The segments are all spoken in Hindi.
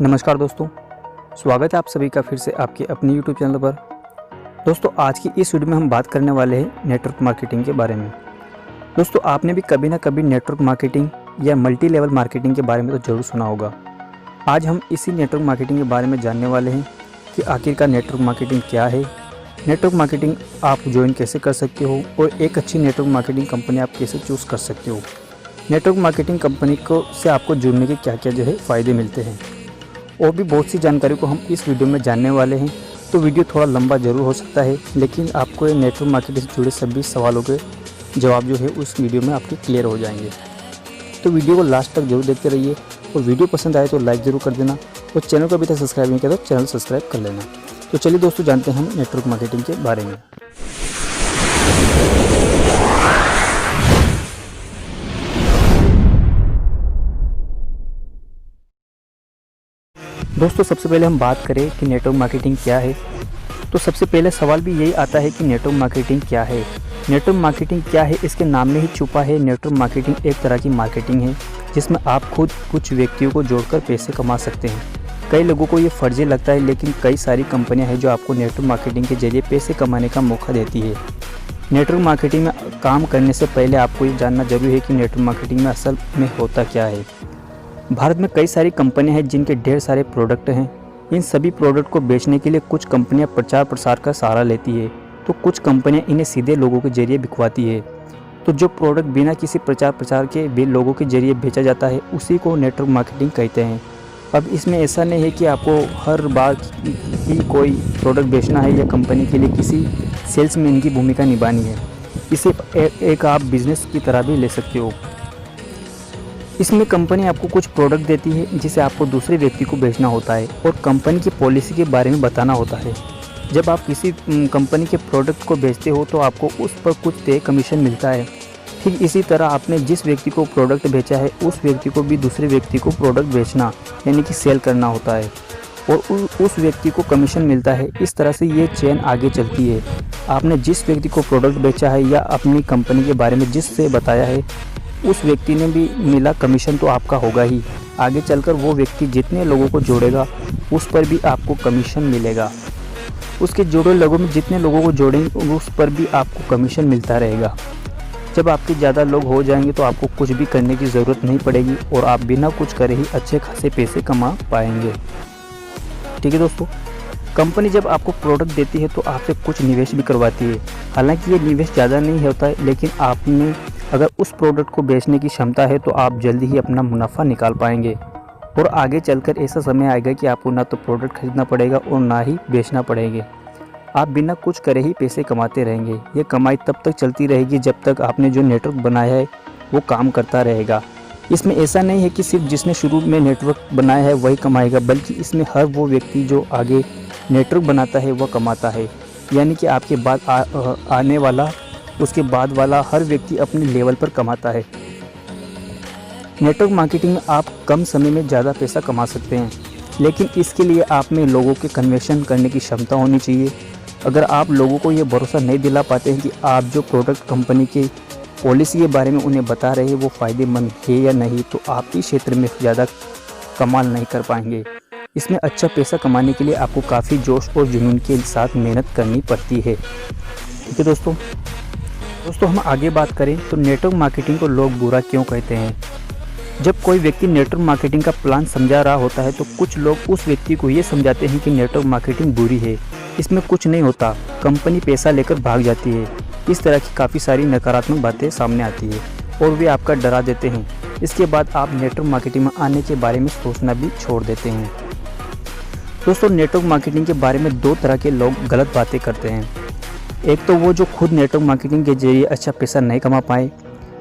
नमस्कार दोस्तों, स्वागत है आप सभी का फिर से आपके अपने YouTube चैनल पर। दोस्तों, आज की इस वीडियो में हम बात करने वाले हैं नेटवर्क मार्केटिंग के बारे में। दोस्तों, आपने भी कभी ना कभी नेटवर्क मार्केटिंग या मल्टी लेवल मार्केटिंग के बारे में तो ज़रूर सुना होगा। आज हम इसी नेटवर्क मार्केटिंग के बारे में जानने वाले हैं कि आखिरकार नेटवर्क मार्केटिंग क्या है, नेटवर्क मार्केटिंग आप ज्वाइन कैसे कर सकते हो और एक अच्छी नेटवर्क मार्केटिंग कंपनी आप कैसे चूज़ कर सकते हो। नेटवर्क मार्केटिंग कंपनी से आपको जुड़ने के क्या क्या फ़ायदे मिलते हैं और भी बहुत सी जानकारी को हम इस वीडियो में जानने वाले हैं। तो वीडियो थोड़ा लंबा ज़रूर हो सकता है, लेकिन आपको ये नेटवर्क मार्केटिंग से जुड़े सभी सवालों के जवाब उस वीडियो में आपके क्लियर हो जाएंगे। तो वीडियो को लास्ट तक जरूर देखते रहिए और वीडियो पसंद आए तो लाइक ज़रूर कर देना और चैनल को अभी तक सब्सक्राइब नहीं किया तो चैनल सब्सक्राइब कर लेना। तो चलिए दोस्तों, जानते हैं हम नेटवर्क मार्केटिंग के बारे में। दोस्तों, सबसे पहले हम बात करें कि नेटवर्क मार्केटिंग क्या है, तो सबसे पहले सवाल भी यही आता है कि नेटवर्क मार्केटिंग क्या है। नेटवर्क मार्केटिंग क्या है, इसके नाम में ही छुपा है। नेटवर्क मार्केटिंग एक तरह की मार्केटिंग है जिसमें आप खुद कुछ व्यक्तियों को जोड़कर पैसे कमा सकते हैं। कई लोगों को ये फर्जी लगता है, लेकिन कई सारी कंपनियां हैं जो आपको नेटवर्क मार्केटिंग के जरिए पैसे कमाने का मौका देती है। नेटवर्क मार्केटिंग में काम करने से पहले आपको ये जानना जरूरी है कि नेटवर्क मार्केटिंग में असल में होता क्या है। भारत में कई सारी कंपनियां हैं जिनके ढेर सारे प्रोडक्ट हैं। इन सभी प्रोडक्ट को बेचने के लिए कुछ कंपनियां प्रचार प्रसार का सहारा लेती है, तो कुछ कंपनियां इन्हें सीधे लोगों के जरिए बिकवाती है। तो जो प्रोडक्ट बिना किसी प्रचार प्रसार के भी लोगों के जरिए बेचा जाता है, उसी को नेटवर्क मार्केटिंग कहते हैं। अब इसमें ऐसा नहीं है कि आपको हर बार ही कोई प्रोडक्ट बेचना है या कंपनी के लिए किसी सेल्समैन की भूमिका निभानी है। इसे एक आप बिजनेस की तरह भी ले सकते हो। इसमें कंपनी आपको कुछ प्रोडक्ट देती है जिसे आपको दूसरे व्यक्ति को बेचना होता है और कंपनी की पॉलिसी के बारे में बताना होता है। जब आप किसी कंपनी के प्रोडक्ट को बेचते हो तो आपको उस पर कुछ तय कमीशन मिलता है। ठीक इसी तरह आपने जिस व्यक्ति को प्रोडक्ट बेचा है उस व्यक्ति को भी दूसरे व्यक्ति को प्रोडक्ट बेचना यानी कि सेल करना होता है और उस व्यक्ति को कमीशन मिलता है। इस तरह से ये चेन आगे चलती है। आपने जिस व्यक्ति को प्रोडक्ट बेचा है या अपनी कंपनी के बारे में जिससे बताया है, उस व्यक्ति ने भी मिला कमीशन तो आपका होगा ही। आगे चलकर वो व्यक्ति जितने लोगों को जोड़ेगा उस पर भी आपको कमीशन मिलेगा। उसके जोड़े लोगों में जितने लोगों को जोड़ेंगे उस पर भी आपको कमीशन मिलता रहेगा। जब आपके ज़्यादा लोग हो जाएंगे तो आपको कुछ भी करने की ज़रूरत नहीं पड़ेगी और आप बिना कुछ करे ही अच्छे खासे पैसे कमा पाएंगे। ठीक है दोस्तों, कंपनी जब आपको प्रोडक्ट देती है तो आपसे कुछ निवेश भी करवाती है। हालांकि ये निवेश ज़्यादा नहीं होता है, लेकिन आपने अगर उस प्रोडक्ट को बेचने की क्षमता है तो आप जल्दी ही अपना मुनाफा निकाल पाएंगे और आगे चलकर ऐसा समय आएगा कि आपको ना तो प्रोडक्ट खरीदना पड़ेगा और ना ही बेचना पड़ेगा। आप बिना कुछ करे ही पैसे कमाते रहेंगे। ये कमाई तब तक चलती रहेगी जब तक आपने जो नेटवर्क बनाया है वो काम करता रहेगा। इसमें ऐसा नहीं है कि सिर्फ जिसने शुरू में नेटवर्क बनाया है वही कमाएगा, बल्कि इसमें हर वो व्यक्ति जो आगे नेटवर्क बनाता है वह कमाता है। यानी कि आपके बाद आने वाला उसके बाद वाला हर व्यक्ति अपने लेवल पर कमाता है। नेटवर्क मार्केटिंग में आप कम समय में ज़्यादा पैसा कमा सकते हैं, लेकिन इसके लिए आप में लोगों के कन्वर्शन करने की क्षमता होनी चाहिए। अगर आप लोगों को ये भरोसा नहीं दिला पाते हैं कि आप जो प्रोडक्ट कंपनी के पॉलिसी के बारे में उन्हें बता रहे हैं वो फ़ायदेमंद है या नहीं, तो आप इस क्षेत्र में ज़्यादा कमाल नहीं कर पाएंगे। इसमें अच्छा पैसा कमाने के लिए आपको काफ़ी जोश और जुनून के साथ मेहनत करनी पड़ती है। ठीक है दोस्तों, हम आगे बात करें तो नेटवर्क मार्केटिंग को लोग बुरा क्यों कहते हैं। जब कोई व्यक्ति नेटवर्क मार्केटिंग का प्लान समझा रहा होता है तो कुछ लोग उस व्यक्ति को ये समझाते हैं कि नेटवर्क मार्केटिंग बुरी है, इसमें कुछ नहीं होता, कंपनी पैसा लेकर भाग जाती है। इस तरह की काफ़ी सारी नकारात्मक बातें सामने आती है और वे आपका डरा देते हैं। इसके बाद आप नेटवर्क मार्केटिंग में आने के बारे में सोचना भी छोड़ देते हैं। दोस्तों, नेटवर्क मार्केटिंग के बारे में दो तरह के लोग गलत बातें करते हैं। एक तो वो जो खुद नेटवर्क मार्केटिंग के जरिए अच्छा पैसा नहीं कमा पाए।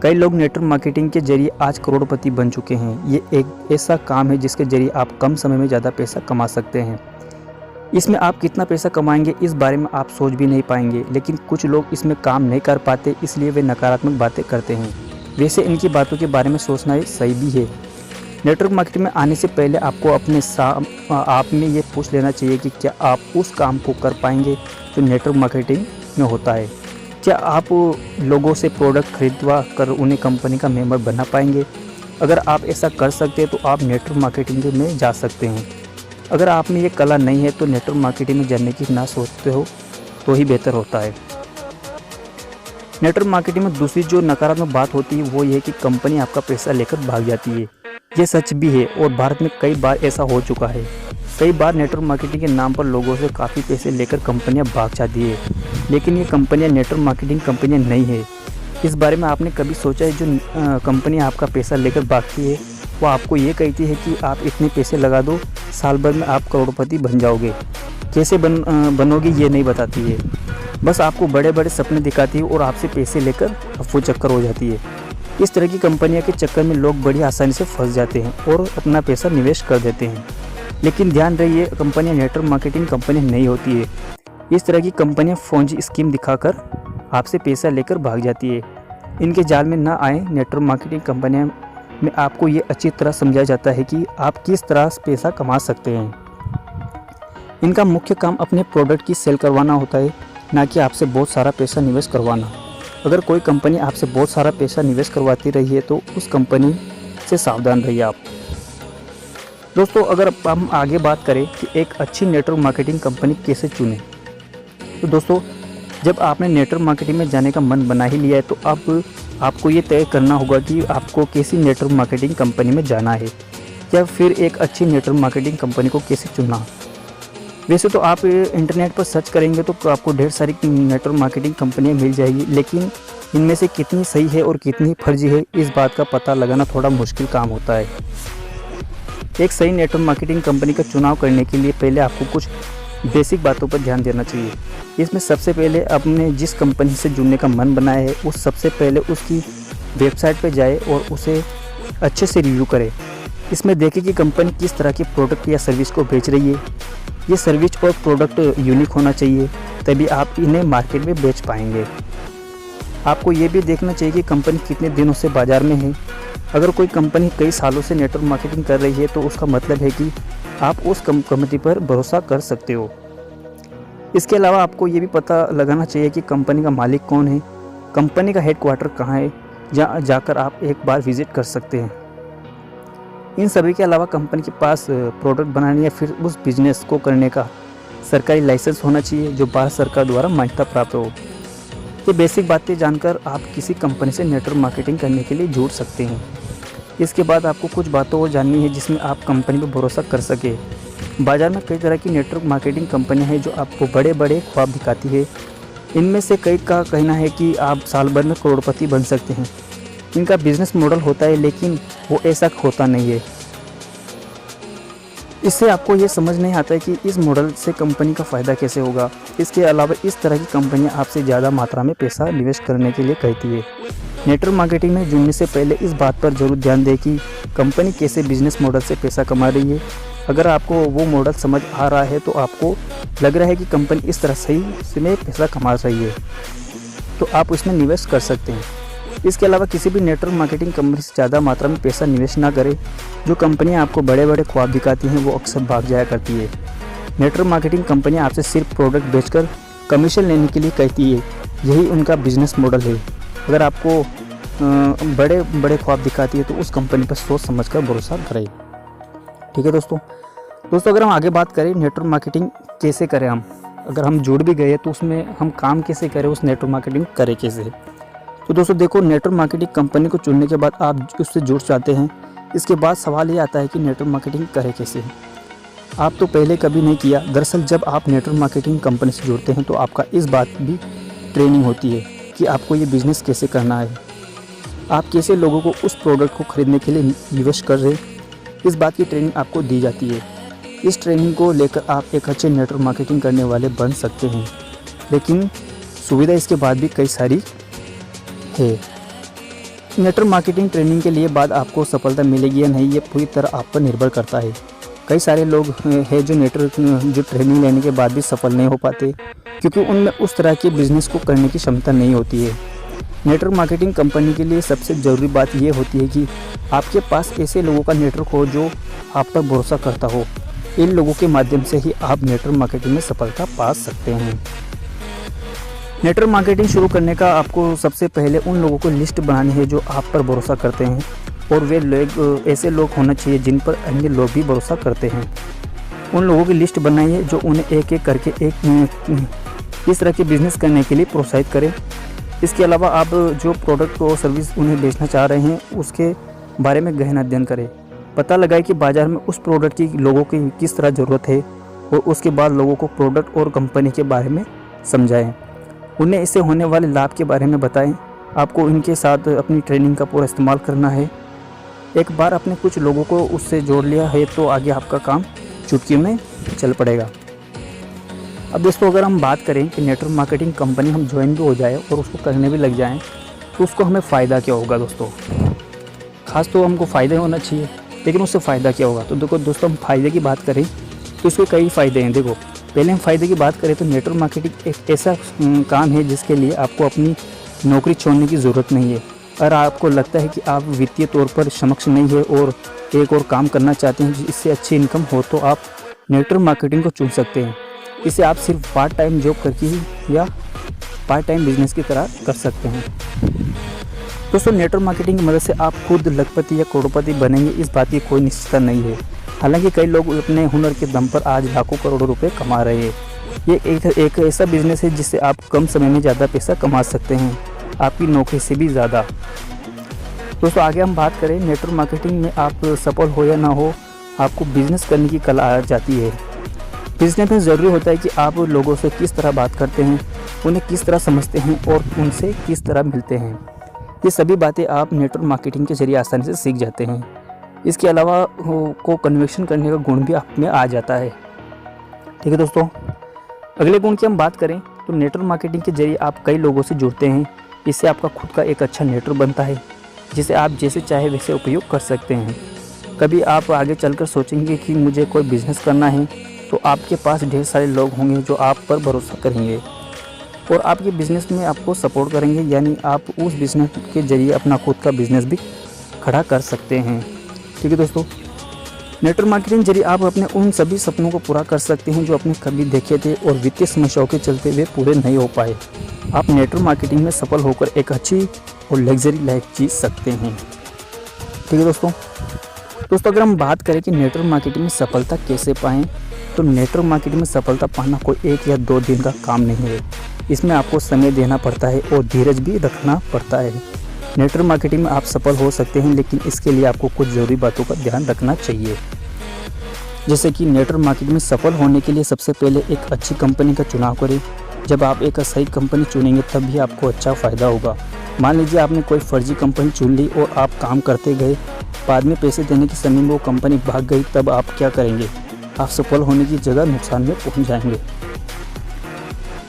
कई लोग नेटवर्क मार्केटिंग के जरिए आज करोड़पति बन चुके हैं। ये एक ऐसा काम है जिसके जरिए आप कम समय में ज़्यादा पैसा कमा सकते हैं। इसमें आप कितना पैसा कमाएंगे इस बारे में आप सोच भी नहीं पाएंगे, लेकिन कुछ लोग इसमें काम नहीं कर पाते, इसलिए वे नकारात्मक बातें करते हैं। वैसे इनकी बातों के बारे में सोचना सही भी है। नेटवर्क मार्केटिंग में आने से पहले आपको अपने आप में ये पूछ लेना चाहिए कि क्या आप उस काम को कर पाएंगे जो नेटवर्क मार्केटिंग में होता है। क्या आप लोगों से प्रोडक्ट खरीदवा कर उन्हें कंपनी का मेंबर बना पाएंगे। अगर आप ऐसा कर सकते हैं तो आप नेटवर्क मार्केटिंग में जा सकते हैं। अगर आप में ये कला नहीं है तो नेटवर्क मार्केटिंग में जाने की ना सोचते हो तो ही बेहतर होता है। नेटवर्क मार्केटिंग में दूसरी जो नकारात्मक बात होती है वो ये है कि कंपनी आपका पैसा लेकर भाग जाती है। ये सच भी है और भारत में कई बार ऐसा हो चुका है। कई बार नेटवर्क मार्केटिंग के नाम पर लोगों से काफ़ी पैसे लेकर कंपनियां भाग जाती है, लेकिन ये कंपनियां नेटवर्क मार्केटिंग कंपनियां नहीं है। इस बारे में आपने कभी सोचा है जो कंपनी आपका पैसा लेकर भागती है वो आपको ये कहती है कि आप इतने पैसे लगा दो, साल भर में आप करोड़पति बन जाओगे। कैसे बनोगे ये नहीं बताती है, बस आपको बड़े बड़े सपने दिखाती है और आपसे पैसे लेकर अफवाह चक्कर हो जाती है। इस तरह की कंपनियों के चक्कर में लोग बड़ी आसानी से फंस जाते हैं और अपना पैसा निवेश कर देते हैं। लेकिन ध्यान रहिए, कंपनियां नेटवर्क मार्केटिंग कंपनियां नहीं होती है। इस तरह की कंपनियां फौजी स्कीम दिखाकर आपसे पैसा लेकर भाग जाती है। इनके जाल में ना आए। नेटवर्क मार्केटिंग कंपनियां में आपको ये अच्छी तरह समझाया जाता है कि आप किस तरह पैसा कमा सकते हैं। इनका मुख्य काम अपने प्रोडक्ट की सेल करवाना होता है, ना कि आपसे बहुत सारा पैसा निवेश करवाना। अगर कोई कंपनी आपसे बहुत सारा पैसा निवेश करवाती रही है तो उस कंपनी से सावधान रहिए आप। दोस्तों, अगर हम आगे बात करें कि एक अच्छी नेटवर्क मार्केटिंग कंपनी कैसे चुनें, तो दोस्तों जब आपने नेटवर्क मार्केटिंग में जाने का मन बना ही लिया है तो अब आपको ये तय करना होगा कि आपको कैसी नेटवर्क मार्केटिंग कंपनी में जाना है या फिर एक अच्छी नेटवर्क मार्केटिंग कंपनी को कैसे चुनना। वैसे तो आप इंटरनेट पर सर्च करेंगे तो आपको ढेर सारी नेटवर्क मार्केटिंग कंपनियां मिल जाएगी, लेकिन इनमें से कितनी सही है और कितनी फर्जी है इस बात का पता लगाना थोड़ा मुश्किल काम होता है। एक सही नेटवर्क मार्केटिंग कंपनी का चुनाव करने के लिए पहले आपको कुछ बेसिक बातों पर ध्यान देना चाहिए। इसमें सबसे पहले आपने जिस कंपनी से जुड़ने का मन बनाया है उस सबसे पहले उसकी वेबसाइट पर जाए और उसे अच्छे से रिव्यू करें। इसमें देखें कि कंपनी किस तरह के प्रोडक्ट या सर्विस को बेच रही है। ये सर्विस और प्रोडक्ट यूनिक होना चाहिए, तभी आप इन्हें मार्केट में बेच पाएंगे। आपको ये भी देखना चाहिए कि कंपनी कितने दिनों से बाज़ार में है। अगर कोई कंपनी कई सालों से नेटवर्क मार्केटिंग कर रही है तो उसका मतलब है कि आप उस कंपनी पर भरोसा कर सकते हो। इसके अलावा आपको ये भी पता लगाना चाहिए कि कंपनी का मालिक कौन है, कंपनी का हेडक्वार्टर कहाँ है, जहाँ जाकर आप एक बार विजिट कर सकते हैं। इन सभी के अलावा कंपनी के पास प्रोडक्ट बनाने या फिर उस बिजनेस को करने का सरकारी लाइसेंस होना चाहिए जो भारत सरकार द्वारा मान्यता प्राप्त हो। ये बेसिक बातें जानकर आप किसी कंपनी से नेटवर्क मार्केटिंग करने के लिए जुड़ सकते हैं। इसके बाद आपको कुछ बातों और जाननी है जिसमें आप कंपनी पर भरोसा कर सके। बाज़ार में कई तरह की नेटवर्क मार्केटिंग कंपनियां हैं जो आपको बड़े बड़े ख्वाब दिखाती है। इनमें से कई का कहना है कि आप साल भर में करोड़पति बन सकते हैं। इनका बिजनेस मॉडल होता है, लेकिन वो ऐसा होता नहीं है। इससे आपको ये समझ नहीं आता है कि इस मॉडल से कंपनी का फ़ायदा कैसे होगा। इसके अलावा इस तरह की कंपनियां आपसे ज़्यादा मात्रा में पैसा निवेश करने के लिए कहती है। नेटवर्क मार्केटिंग में जुड़ने से पहले इस बात पर जरूर ध्यान दें कि कंपनी कैसे बिजनेस मॉडल से पैसा कमा रही है। अगर आपको वो मॉडल समझ आ रहा है तो आपको लग रहा है कि कंपनी इस तरह सही से में पैसा कमा रही है तो आप उसमें निवेश कर सकते हैं। इसके अलावा किसी भी नेटवर्क मार्केटिंग कंपनी से ज़्यादा मात्रा में पैसा निवेश ना करें। जो कंपनियां आपको बड़े बड़े ख्वाब दिखाती हैं वो अक्सर भाग जाया करती है। नेटवर्क मार्केटिंग कंपनियां आपसे सिर्फ प्रोडक्ट बेचकर कमीशन लेने के लिए कहती है, यही उनका बिजनेस मॉडल है। अगर आपको बड़े बड़े ख्वाब दिखाती है तो उस कंपनी पर सोच समझ कर भरोसा करें। ठीक है दोस्तों, अगर हम आगे बात करें नेटवर्क मार्केटिंग कैसे करें, अगर हम जुड़ भी गए तो उसमें हम काम कैसे करें, उस नेटवर्क मार्केटिंग करें कैसे। तो दोस्तों देखो, नेटवर्क मार्केटिंग कंपनी को चुनने के बाद आप उससे जुड़ जाते हैं। इसके बाद सवाल ये आता है कि नेटवर्क मार्केटिंग करें कैसे। आप तो पहले कभी नहीं किया। दरअसल जब आप नेटवर्क मार्केटिंग कंपनी से जुड़ते हैं तो आपका इस बात भी ट्रेनिंग होती है कि आपको ये बिज़नेस कैसे करना है, आप कैसे लोगों को उस प्रोडक्ट को ख़रीदने के लिए निवेश कर रहे, इस बात की ट्रेनिंग आपको दी जाती है। इस ट्रेनिंग को लेकर आप एक अच्छे नेटवर्क मार्केटिंग करने वाले बन सकते हैं। लेकिन सुविधा इसके बाद भी कई सारी है। नेटवर्क मार्केटिंग ट्रेनिंग के लिए बाद आपको सफलता मिलेगी या नहीं, ये पूरी तरह आप पर निर्भर करता है। कई सारे लोग हैं जो ट्रेनिंग लेने के बाद भी सफल नहीं हो पाते क्योंकि उनमें उस तरह के बिज़नेस को करने की क्षमता नहीं होती है। नेटवर्क मार्केटिंग कंपनी के लिए सबसे ज़रूरी बात यह होती है कि आपके पास ऐसे लोगों का नेटवर्क हो जो आप पर भरोसा करता हो। इन लोगों के माध्यम से ही आप नेटवर्क मार्केटिंग में सफलता पा सकते हैं। नेटवर्क मार्केटिंग शुरू करने का आपको सबसे पहले उन लोगों को लिस्ट बनानी है जो आप पर भरोसा करते हैं, और वे लोग ऐसे लोग होना चाहिए जिन पर अन्य लोग भी भरोसा करते हैं। उन लोगों की लिस्ट बनाइए जो उन्हें एक एक करके इस तरह के बिज़नेस करने के लिए प्रोत्साहित करें। इसके अलावा आप जो प्रोडक्ट और सर्विस उन्हें बेचना चाह रहे हैं उसके बारे में गहन अध्ययन करें। पता लगाए कि बाज़ार में उस प्रोडक्ट की लोगों की किस तरह ज़रूरत है और उसके बाद लोगों को प्रोडक्ट और कंपनी के बारे में समझाएं। उन्हें इससे होने वाले लाभ के बारे में बताएं। आपको इनके साथ अपनी ट्रेनिंग का पूरा इस्तेमाल करना है। एक बार आपने कुछ लोगों को उससे जोड़ लिया है तो आगे आपका काम चुटकी में चल पड़ेगा। अब दोस्तों अगर हम बात करें कि नेटवर्क मार्केटिंग कंपनी हम ज्वाइन भी हो जाए और उसको करने भी लग जाएं तो उसको हमें फ़ायदा क्या होगा दोस्तों। खास तो हमको फ़ायदा होना चाहिए, लेकिन उससे फ़ायदा क्या होगा। तो देखो दोस्तों, हम फ़ायदे की बात करें तो इसके कई फ़ायदे हैं। देखो, पहले हम फ़ायदे की बात करें तो नेटवर्क मार्केटिंग एक ऐसा काम है जिसके लिए आपको अपनी नौकरी छोड़ने की ज़रूरत नहीं है। अगर आपको लगता है कि आप वित्तीय तौर पर सक्षम नहीं है और एक और काम करना चाहते हैं जिससे अच्छी इनकम हो, तो आप नेटवर्क मार्केटिंग को चुन सकते हैं। इसे आप सिर्फ पार्ट टाइम जॉब करके ही या पार्ट टाइम बिजनेस की तरह कर सकते हैं। दोस्तों, नेटवर्क मार्केटिंग की मदद से आप खुद लखपति या करोड़पति बनेंगे, इस बात की कोई निश्चितता नहीं है। हालांकि कई लोग अपने हुनर के दम पर आज लाखों करोड़ों रुपए कमा रहे हैं। ये एक ऐसा बिजनेस है जिससे आप कम समय में ज़्यादा पैसा कमा सकते हैं, आपकी नौकरी से भी ज़्यादा। दोस्तों, आगे हम बात करें नेटवर्क मार्केटिंग में आप सफल हो या ना हो, आपको बिजनेस करने की कला आ जाती है। बिजनेस में ज़रूरी होता है कि आप लोगों से किस तरह बात करते हैं, उन्हें किस तरह समझते हैं और उनसे किस तरह मिलते हैं। ये सभी बातें आप नेटवर्क मार्केटिंग के जरिए आसानी से सीख जाते हैं। इसके अलावा को कन्वर्शन करने का गुण भी आप में आ जाता है। ठीक है दोस्तों, अगले गुण की हम बात करें तो नेटवर्क मार्केटिंग के जरिए आप कई लोगों से जुड़ते हैं। इससे आपका खुद का एक अच्छा नेटवर्क बनता है जिसे आप जैसे चाहे वैसे उपयोग कर सकते हैं। कभी आप आगे चलकर सोचेंगे कि मुझे कोई बिज़नेस करना है तो आपके पास ढेर सारे लोग होंगे जो आप पर भरोसा करेंगे और आपके बिज़नेस में आपको सपोर्ट करेंगे, यानी आप उस बिज़नेस के जरिए अपना खुद का बिज़नेस भी खड़ा कर सकते हैं। ठीक है दोस्तों, नेटवर्क मार्केटिंग के जरिए आप अपने उन सभी सपनों को पूरा कर सकते हैं जो आपने कभी देखे थे और वित्तीय समस्याओं के चलते वे पूरे नहीं हो पाए। आप नेटवर्क मार्केटिंग में सफल होकर एक अच्छी और लग्जरी लाइफ जी सकते हैं। ठीक है दोस्तों, अगर हम बात करें कि नेटवर्क मार्केटिंग में सफलता कैसे पाएँ, तो नेटवर्क मार्केटिंग में सफलता पाना कोई 1 या 2 दिन का काम नहीं है। इसमें आपको समय देना पड़ता है और धीरज भी रखना पड़ता है। नेटवर्क मार्केटिंग में आप सफल हो सकते हैं, लेकिन इसके लिए आपको कुछ ज़रूरी बातों का ध्यान रखना चाहिए। जैसे कि नेटवर्क मार्केटिंग में सफल होने के लिए सबसे पहले एक अच्छी कंपनी का चुनाव करें। जब आप एक सही कंपनी चुनेंगे तब भी आपको अच्छा फ़ायदा होगा। मान लीजिए आपने कोई फर्जी कंपनी चुन ली और आप काम करते गए, बाद में पैसे देने के समय में वो कंपनी भाग गई, तब आप क्या करेंगे? आप सफल होने की जगह नुकसान में पहुंच जाएंगे।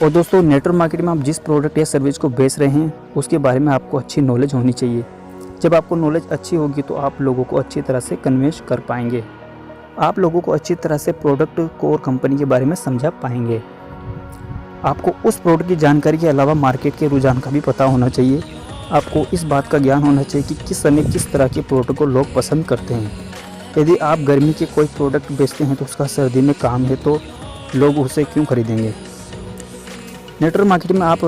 और दोस्तों, नेटवर्क मार्केटिंग में आप जिस प्रोडक्ट या सर्विस को बेच रहे हैं उसके बारे में आपको अच्छी नॉलेज होनी चाहिए। जब आपको नॉलेज अच्छी होगी तो आप लोगों को अच्छी तरह से कन्विंस कर पाएंगे। आप लोगों को अच्छी तरह से प्रोडक्ट को और कंपनी के बारे में समझा पाएंगे। आपको उस प्रोडक्ट की जानकारी के अलावा मार्केट के रुझान का भी पता होना चाहिए। आपको इस बात का ज्ञान होना चाहिए कि किस समय किस तरह के प्रोडक्ट को लोग पसंद करते हैं। यदि आप गर्मी के कोई प्रोडक्ट बेचते हैं तो उसका सर्दी में काम है, तो लोग उसे क्यों खरीदेंगे? नेटवर्क मार्केटिंग में आप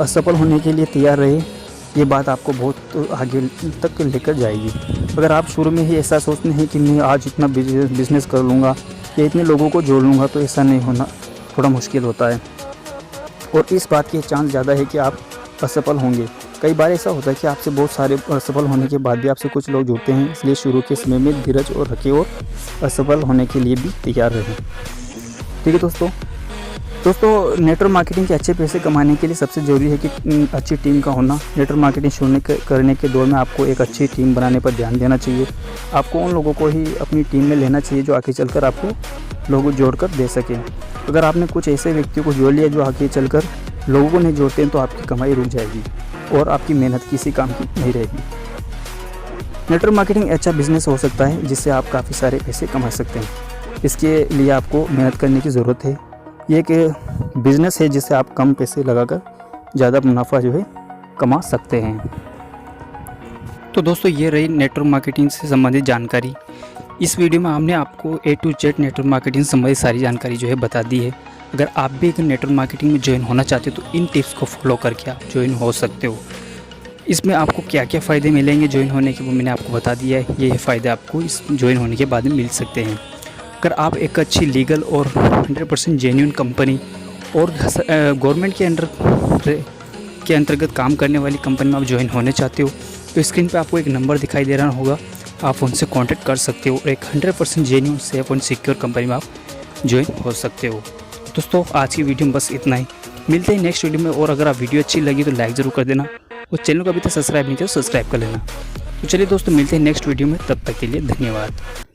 असफल होने के लिए तैयार रहे, ये बात आपको बहुत आगे तक लेकर जाएगी। अगर आप शुरू में ही ऐसा सोचते हैं कि मैं आज इतना बिजनेस कर लूँगा या इतने लोगों को जोड़ लूँगा, तो ऐसा नहीं होना, थोड़ा मुश्किल होता है और इस बात के चांस ज़्यादा है कि आप असफल होंगे। कई बार ऐसा होता है कि आपसे बहुत सारे असफल होने के बाद भी आपसे कुछ लोग जुड़ते हैं, इसलिए शुरू के समय में धीरज और रखें और असफल होने के लिए भी तैयार रहें। ठीक है दोस्तों, नेटवर्क मार्केटिंग के अच्छे पैसे कमाने के लिए सबसे ज़रूरी है कि अच्छी टीम का होना। नेटवर्क मार्केटिंग शुरू करने के दौर में आपको एक अच्छी टीम बनाने पर ध्यान देना चाहिए। आपको उन लोगों को ही अपनी टीम में लेना चाहिए जो आगे चलकर आपको लोगों जोड़कर दे सकें। अगर आपने कुछ ऐसे व्यक्तियों को जोड़ लिया जो आगे चलकर लोगों को नहीं जोड़ते हैं तो आपकी कमाई रुक जाएगी और आपकी मेहनत किसी काम की नहीं रहेगी। नेटवर्क मार्केटिंग अच्छा बिजनेस हो सकता है जिससे आप काफ़ी सारे पैसे कमा सकते हैं। इसके लिए आपको मेहनत करने की ज़रूरत है। ये एक बिज़नेस है जिससे आप कम पैसे लगाकर ज़्यादा मुनाफा जो है कमा सकते हैं। तो दोस्तों, ये रही नेटवर्क मार्केटिंग से संबंधित जानकारी। इस वीडियो में हमने आपको A to Z network marketing से संबंधित सारी जानकारी जो है बता दी है। अगर आप भी एक नेटवर्क मार्केटिंग में ज्वाइन होना चाहते हो तो इन टिप्स को फॉलो करके आप ज्वाइन हो सकते हो। इसमें आपको क्या क्या फ़ायदे मिलेंगे ज्वाइन होने के, वो मैंने आपको बता दिया है। ये फ़ायदे आपको इस ज्वाइन होने के बाद में मिल सकते हैं। अगर आप एक अच्छी लीगल और 100% जेन्युइन कंपनी और गवर्नमेंट के अंतर्गत काम करने वाली कंपनी में आप ज्वाइन होने चाहते हो तो स्क्रीन पे आपको एक नंबर दिखाई दे रहा होगा, आप उनसे कांटेक्ट कर सकते हो और एक 100% जेन्युइन, सेफ और सिक्योर कंपनी में आप ज्वाइन हो सकते हो। दोस्तों आज की वीडियो में बस इतना ही, मिलते हैं नेक्स्ट वीडियो में। और अगर आप वीडियो अच्छी लगी तो लाइक ज़रूर कर देना और चैनल को अभी तक सब्सक्राइब नहीं किया तो सब्सक्राइब कर लेना। तो चलिए दोस्तों मिलते हैं नेक्स्ट वीडियो में, तब तक के लिए धन्यवाद।